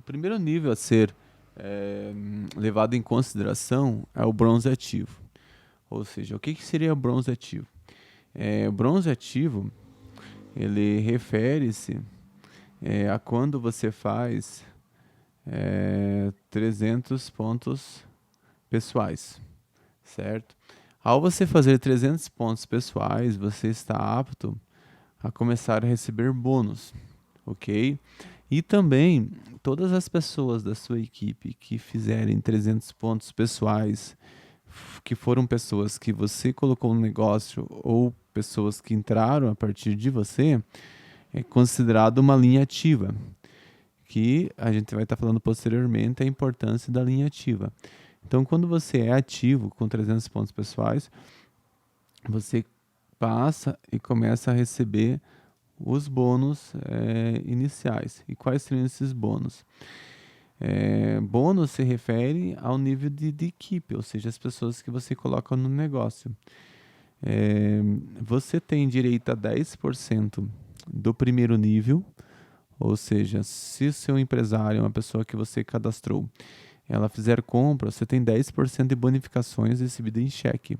primeiro nível a ser levado em consideração é o bronze ativo. Ou seja, o que seria o bronze ativo? O bronze ativo, ele refere-se a quando você faz 300 pontos pessoais, certo? Ao você fazer 300 pontos pessoais, você está apto a começar a receber bônus, ok? E também, todas as pessoas da sua equipe que fizerem 300 pontos pessoais, que foram pessoas que você colocou no negócio ou pessoas que entraram a partir de você, é considerado uma linha ativa, que a gente vai estar falando posteriormente a importância da linha ativa. Então, quando você é ativo com 300 pontos pessoais, você passa e começa a receber os bônus iniciais. E quais seriam esses bônus? Bônus se refere ao nível de equipe, ou seja, as pessoas que você coloca no negócio. Você tem direito a 10% do primeiro nível, ou seja, se o seu empresário é uma pessoa que você cadastrou, ela fizer compra, você tem 10% de bonificações recebidas em cheque.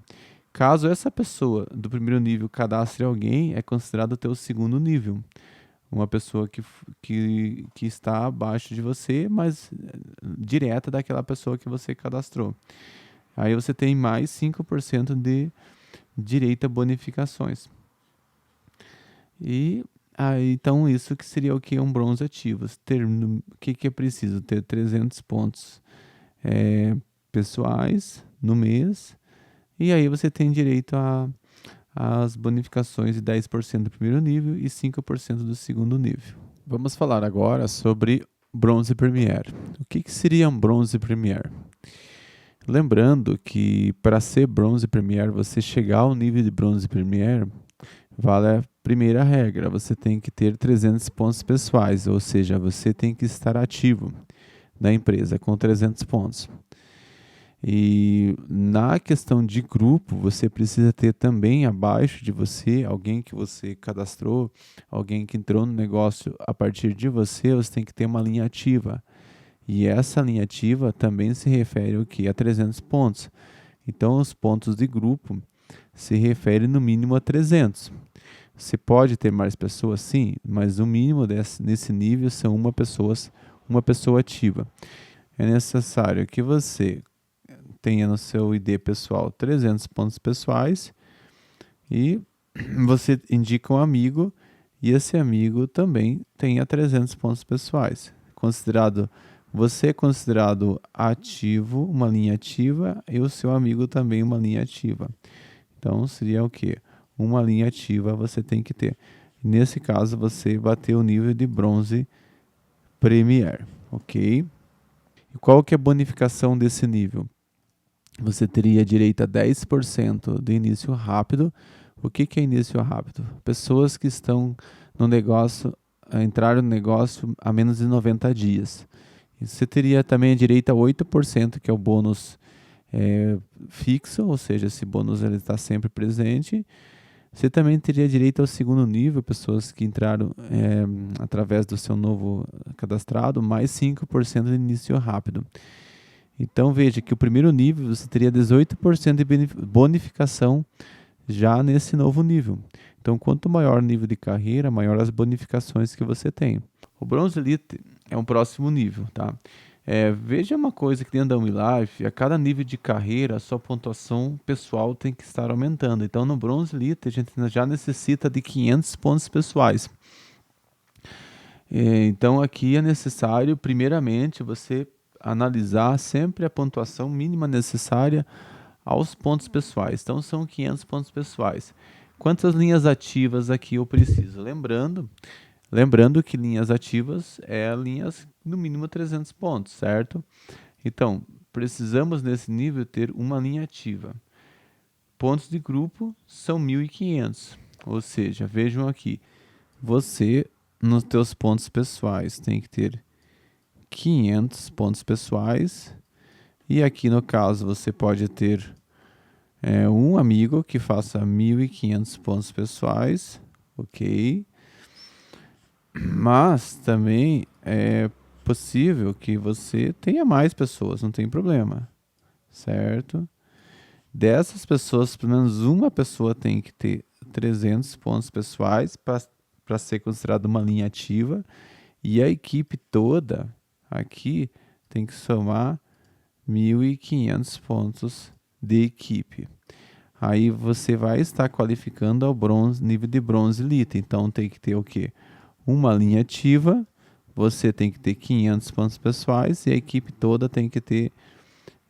Caso essa pessoa do primeiro nível cadastre alguém, é considerado o teu segundo nível. Uma pessoa que está abaixo de você, mas direta daquela pessoa que você cadastrou. Aí você tem mais 5% de direito a bonificações. E aí, então isso que seria o que? Um bronze ativo. O que é preciso? Ter 300 pontos pessoais no mês. E aí você tem direito às bonificações de 10% do primeiro nível e 5% do segundo nível. Vamos falar agora sobre Bronze Premier. O que seria um Bronze Premier? Lembrando que para ser Bronze Premier, você chegar ao nível de Bronze Premier, vale a primeira regra, você tem que ter 300 pontos pessoais, ou seja, você tem que estar ativo na empresa com 300 pontos. E na questão de grupo, você precisa ter também abaixo de você alguém que você cadastrou, alguém que entrou no negócio a partir de você, você tem que ter uma linha ativa. E essa linha ativa também se refere ao que? A 300 pontos. Então, os pontos de grupo se referem no mínimo a 300. Você pode ter mais pessoas, sim, mas o mínimo nesse nível são uma pessoa ativa. É necessário que você tenha no seu ID pessoal 300 pontos pessoais e você indica um amigo e esse amigo também tenha 300 pontos pessoais. Você é considerado ativo, uma linha ativa, e o seu amigo também uma linha ativa. Então seria o quê? Uma linha ativa você tem que ter. Nesse caso você bateu o nível de bronze Premier, ok? E qual que é a bonificação desse nível? Você teria direito a 10% de início rápido. O que é início rápido? Pessoas que estão no negócio, entraram no negócio há menos de 90 dias. E você teria também direito a 8%, que é o bônus fixo, ou seja, esse bônus ele está sempre presente. Você também teria direito ao segundo nível, pessoas que entraram através do seu novo cadastrado, mais 5% de início rápido. Então veja que o primeiro nível você teria 18% de bonificação já nesse novo nível. Então quanto maior o nível de carreira, maior as bonificações que você tem. O Bronze Elite é um próximo nível, tá? Veja uma coisa que dentro da WeLife, a cada nível de carreira, a sua pontuação pessoal tem que estar aumentando. Então no Bronze Elite a gente já necessita de 500 pontos pessoais. Então aqui é necessário, primeiramente, você analisar sempre a pontuação mínima necessária aos pontos pessoais. Então são 500 pontos pessoais. Quantas linhas ativas aqui eu preciso? Lembrando que linhas ativas é linhas no mínimo 300 pontos, certo? Então, precisamos nesse nível ter uma linha ativa. Pontos de grupo são 1.500, ou seja, vejam aqui, você nos teus pontos pessoais tem que ter 500 pontos pessoais e aqui no caso você pode ter um amigo que faça 1.500 pontos pessoais, ok? Mas também possível que você tenha mais pessoas, não tem problema, certo? Dessas pessoas, pelo menos uma pessoa tem que ter 300 pontos pessoais para ser considerado uma linha ativa, e a equipe toda aqui tem que somar 1.500 pontos de equipe. Aí você vai estar qualificando ao bronze, nível de bronze elite. Então tem que ter o quê? Uma linha ativa, você tem que ter 500 pontos pessoais e a equipe toda tem que ter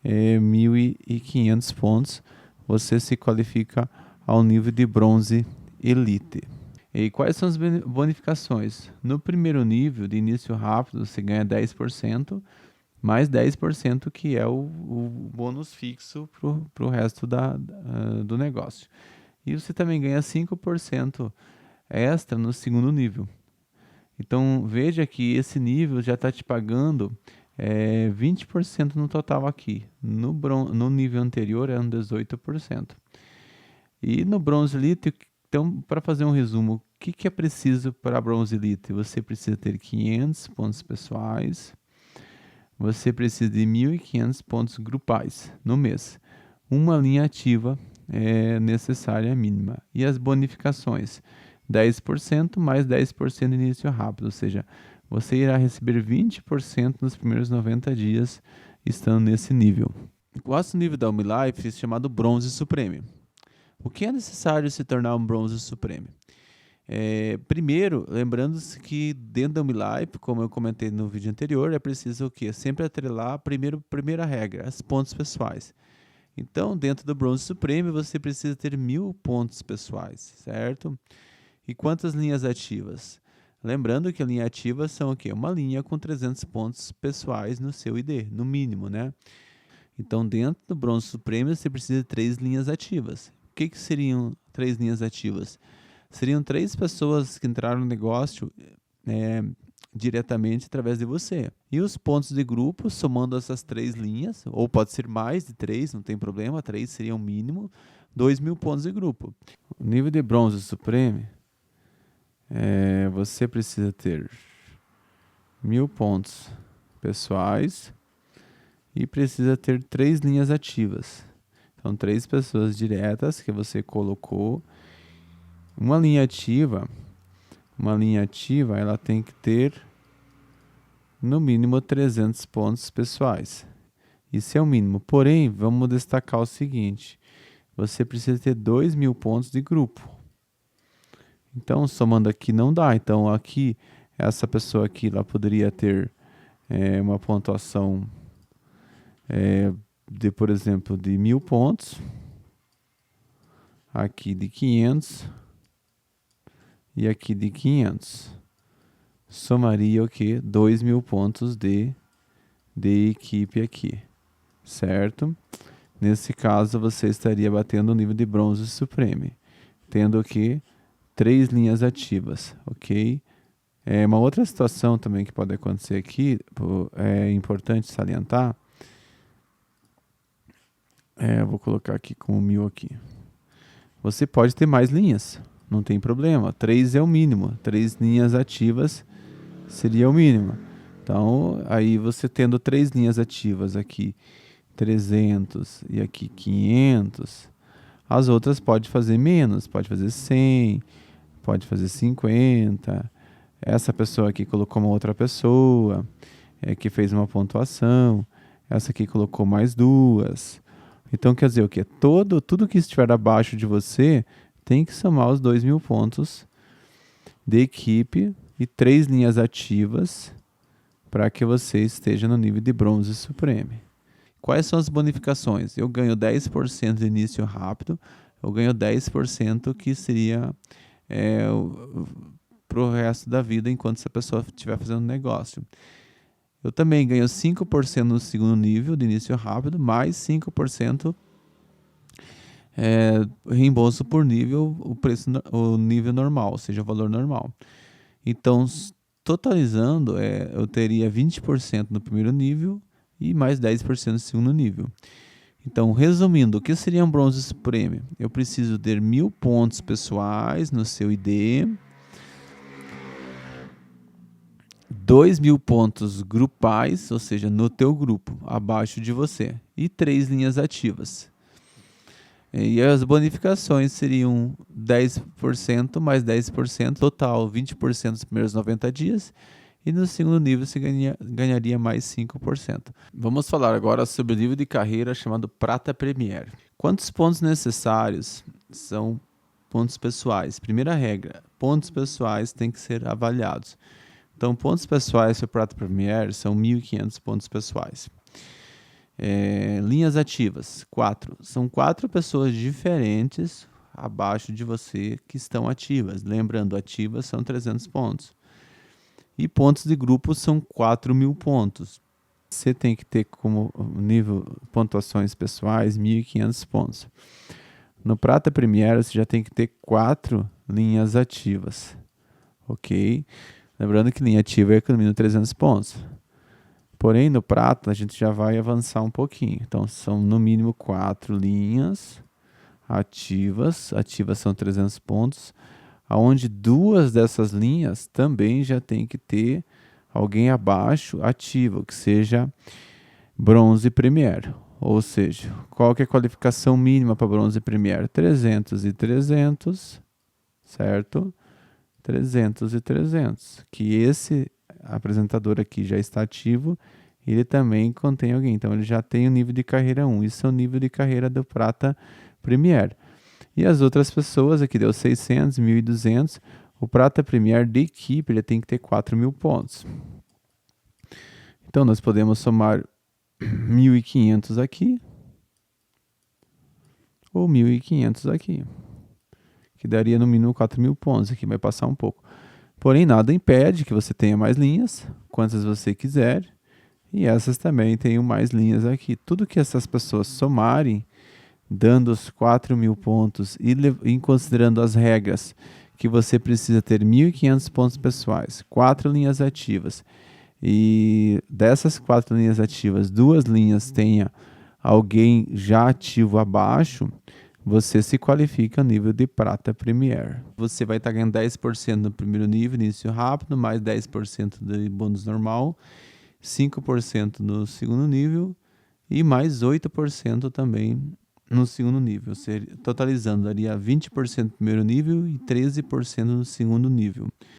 1.500 pontos. Você se qualifica ao nível de bronze elite. E quais são as bonificações? No primeiro nível de início rápido, você ganha 10%, mais 10% que é o bônus fixo para o resto do negócio. E você também ganha 5% extra no segundo nível. Então veja que esse nível já está te pagando 20% no total aqui. No nível anterior eram 18%. E no Bronze Elite, então, para fazer um resumo, o que é preciso para a Bronze Elite? Você precisa ter 500 pontos pessoais, você precisa de 1.500 pontos grupais no mês. Uma linha ativa é necessária mínima. E as bonificações? 10% mais 10% de início rápido, ou seja, você irá receber 20% nos primeiros 90 dias estando nesse nível. O próximo nível da OmniLife é chamado Bronze Supreme. O que é necessário se tornar um Bronze Supreme? Primeiro, lembrando-se que dentro da OmniLife, como eu comentei no vídeo anterior, é preciso o quê? Sempre atrelar a primeira regra, os pontos pessoais. Então, dentro do Bronze Supreme, você precisa ter 1.000 pontos pessoais, certo? E quantas linhas ativas? Lembrando que a linha ativa são o quê? Uma linha com 300 pontos pessoais no seu ID, no mínimo, né? Então, dentro do Bronze Supreme, você precisa de 3 linhas ativas. O que seriam 3 linhas ativas? Seriam 3 pessoas que entraram no negócio diretamente através de você. E os pontos de grupo, somando essas 3 linhas, ou pode ser mais de 3, não tem problema, 3 seria o mínimo, 2.000 pontos de grupo. O nível de Bronze Supreme, você precisa ter 1.000 pontos pessoais e precisa ter 3 linhas ativas. Então, 3 pessoas diretas que você colocou. Uma linha ativa, ela tem que ter no mínimo 300 pontos pessoais. Isso é o mínimo. Porém, vamos destacar o seguinte: você precisa ter 2.000 pontos de grupo. Então, somando aqui não dá. Então, aqui, essa pessoa aqui, ela poderia ter uma pontuação por exemplo, de 1.000 pontos. Aqui de 500. E aqui de 500. Somaria o quê? 2.000 pontos de equipe aqui. Certo? Nesse caso, você estaria batendo o nível de Bronze Supreme. Tendo o quê? 3 linhas ativas, ok? Uma outra situação também que pode acontecer aqui, é importante salientar. Vou colocar aqui como 1.000 aqui. Você pode ter mais linhas, não tem problema. 3 é o mínimo, 3 linhas ativas seria o mínimo. Então, aí você tendo 3 linhas ativas aqui, 300 e aqui 500, as outras pode fazer menos, pode fazer 100, pode fazer 50. Essa pessoa aqui colocou uma outra pessoa que fez uma pontuação. Essa aqui colocou mais 2. Então, quer dizer o quê? Tudo que estiver abaixo de você tem que somar os 2.000 pontos de equipe e 3 linhas ativas para que você esteja no nível de Bronze Supreme. Quais são as bonificações? Eu ganho 10% de início rápido, eu ganho 10% que seria para o resto da vida enquanto essa pessoa estiver fazendo negócio. Eu também ganho 5% no segundo nível de início rápido, mais 5% reembolso por nível, o nível normal, ou seja, o valor normal. Então, totalizando, eu teria 20% no primeiro nível e mais 10% no segundo nível. Então, resumindo, o que seria um Bronze Supreme? Eu preciso ter 1.000 pontos pessoais no seu ID, 2.000 pontos grupais, ou seja, no teu grupo, abaixo de você, e 3 linhas ativas. E as bonificações seriam 10% mais 10%, total 20% nos primeiros 90 dias, e no segundo nível você ganharia mais 5%. Vamos falar agora sobre o nível de carreira chamado Prata Premier. Quantos pontos necessários são pontos pessoais? Primeira regra, pontos pessoais têm que ser avaliados. Então, pontos pessoais para o Prata Premier são 1.500 pontos pessoais. Linhas ativas, 4. São 4 pessoas diferentes abaixo de você que estão ativas. Lembrando, ativas são 300 pontos. E pontos de grupo são 4.000 pontos. Você tem que ter como nível pontuações pessoais 1.500 pontos. No Prata Premier você já tem que ter 4 linhas ativas. Ok? Lembrando que linha ativa é economia de 300 pontos. Porém, no Prata a gente já vai avançar um pouquinho. Então, são no mínimo 4 linhas ativas. Ativas são 300 pontos. Onde 2 dessas linhas também já tem que ter alguém abaixo ativo, que seja bronze Premier. Ou seja, qual que é a qualificação mínima para bronze Premier? 300 e 300, certo? 300 e 300. Que esse apresentador aqui já está ativo, ele também contém alguém. Então, ele já tem o nível de carreira 1. Isso é o nível de carreira do Prata Premier. E as outras pessoas, aqui deu 600, 1.200. O Prata Premier de equipe, ele tem que ter 4.000 pontos. Então, nós podemos somar 1.500 aqui, ou 1.500 aqui, que daria no mínimo 4.000 pontos. Aqui vai passar um pouco. Porém, nada impede que você tenha mais linhas, quantas você quiser. E essas também tenham mais linhas aqui. Tudo que essas pessoas somarem, dando os 4.000 pontos e considerando as regras que você precisa ter 1.500 pontos pessoais, 4 linhas ativas, e dessas 4 linhas ativas, 2 linhas tenha alguém já ativo abaixo, você se qualifica no nível de Prata Premier. Você vai estar ganhando 10% no primeiro nível, início rápido, mais 10% de bônus normal, 5% no segundo nível e mais 8% também no segundo nível. Totalizando, daria 20% no primeiro nível e 13% no segundo nível.